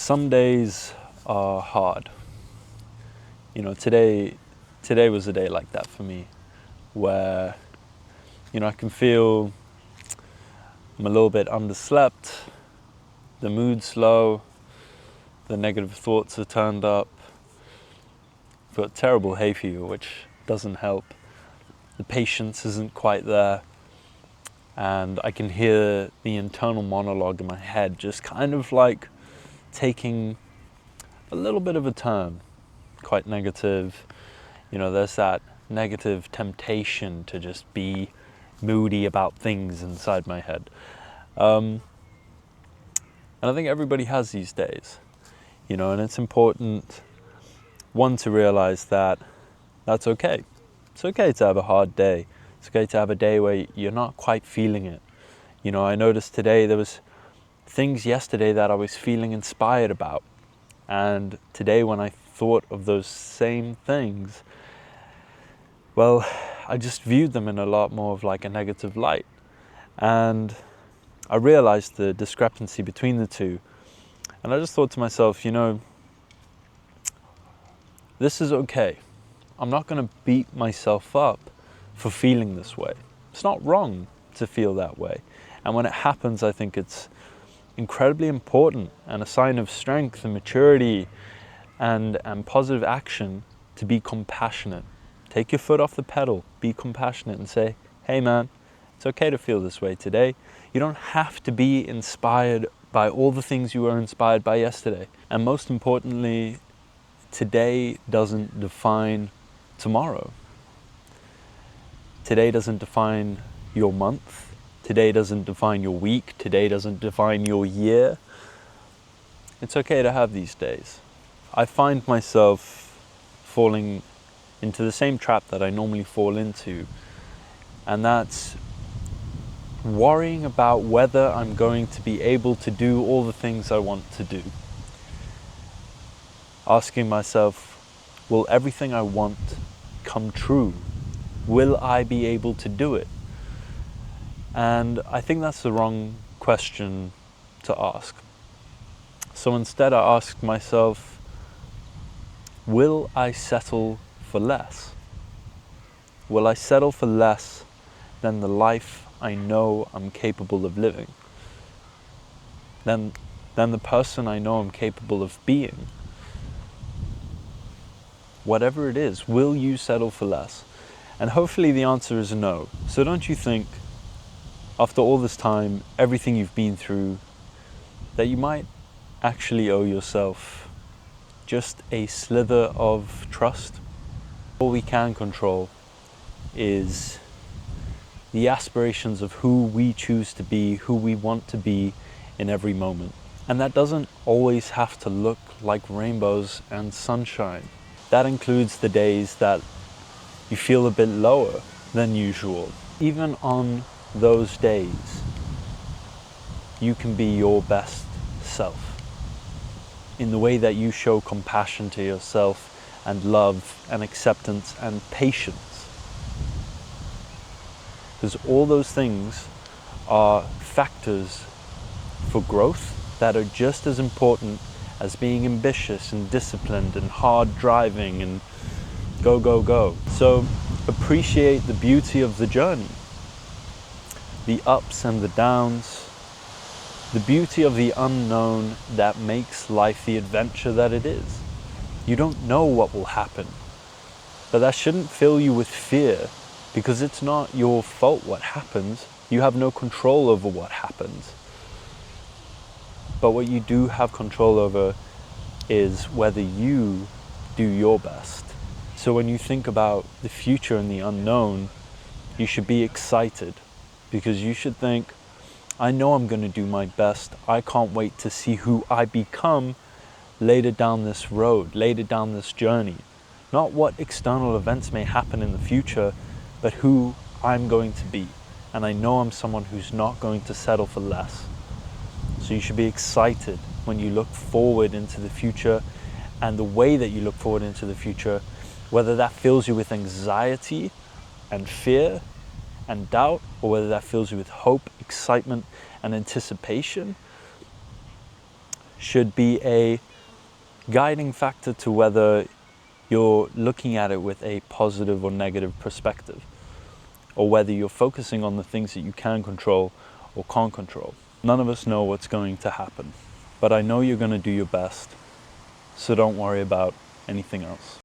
Some days are hard. You know, today was a day like that for me, where, I can feel I'm a little bit underslept, the mood's low, the negative thoughts are turned up, I've got terrible hay fever, which doesn't help. The patience isn't quite there, and I can hear the internal monologue in my head just kind of like taking a little bit of a turn, quite negative. There's that negative temptation to just be moody about things inside my head. And I think everybody has these days, and it's important, one, to realize that that's okay. It's okay to have a hard day. It's okay to have a day where you're not quite feeling it. I noticed today there was things yesterday that I was feeling inspired about. And today when I thought of those same things, well, I just viewed them in a lot more of like a negative light. And I realized the discrepancy between the two. And I just thought to myself, this is okay. I'm not going to beat myself up for feeling this way. It's not wrong to feel that way. And when it happens, I think it's incredibly important and a sign of strength and maturity and positive action to be compassionate. Take your foot off the pedal, be compassionate and say, hey man, it's okay to feel this way today. You don't have to be inspired by all the things you were inspired by yesterday. And most importantly, today doesn't define tomorrow. Today doesn't define your month. Today doesn't define your week. Today doesn't define your year. It's okay to have these days. I find myself falling into the same trap that I normally fall into, and that's worrying about whether I'm going to be able to do all the things I want to do. Asking myself, will everything I want come true? Will I be able to do it? And I think that's the wrong question to ask. So instead I ask myself, will I settle for less? Will I settle for less than the life I know I'm capable of living? Than the person I know I'm capable of being? Whatever it is, will you settle for less? And hopefully the answer is no. So don't you think, after all this time, everything you've been through, that you might actually owe yourself just a slither of trust? All we can control is the aspirations of who we choose to be, who we want to be in every moment. And that doesn't always have to look like rainbows and sunshine. That includes the days that you feel a bit lower than usual. Even on those days, you can be your best self in the way that you show compassion to yourself and love and acceptance and patience. Because all those things are factors for growth that are just as important as being ambitious and disciplined and hard driving and go, go, go. So appreciate the beauty of the journey, the ups and the downs, the beauty of the unknown that makes life the adventure that it is. You don't know what will happen, but that shouldn't fill you with fear, because it's not your fault what happens. You have no control over what happens. But what you do have control over is whether you do your best. So when you think about the future and the unknown, you should be excited, because you should think, I know I'm going to do my best. I can't wait to see who I become later down this road, later down this journey. Not what external events may happen in the future, but who I'm going to be. And I know I'm someone who's not going to settle for less. So you should be excited when you look forward into the future, and the way that you look forward into the future, whether that fills you with anxiety and fear and doubt, or whether that fills you with hope, excitement, and anticipation, should be a guiding factor to whether you're looking at it with a positive or negative perspective, or whether you're focusing on the things that you can control or can't control. None of us know what's going to happen, but I know you're going to do your best, so don't worry about anything else.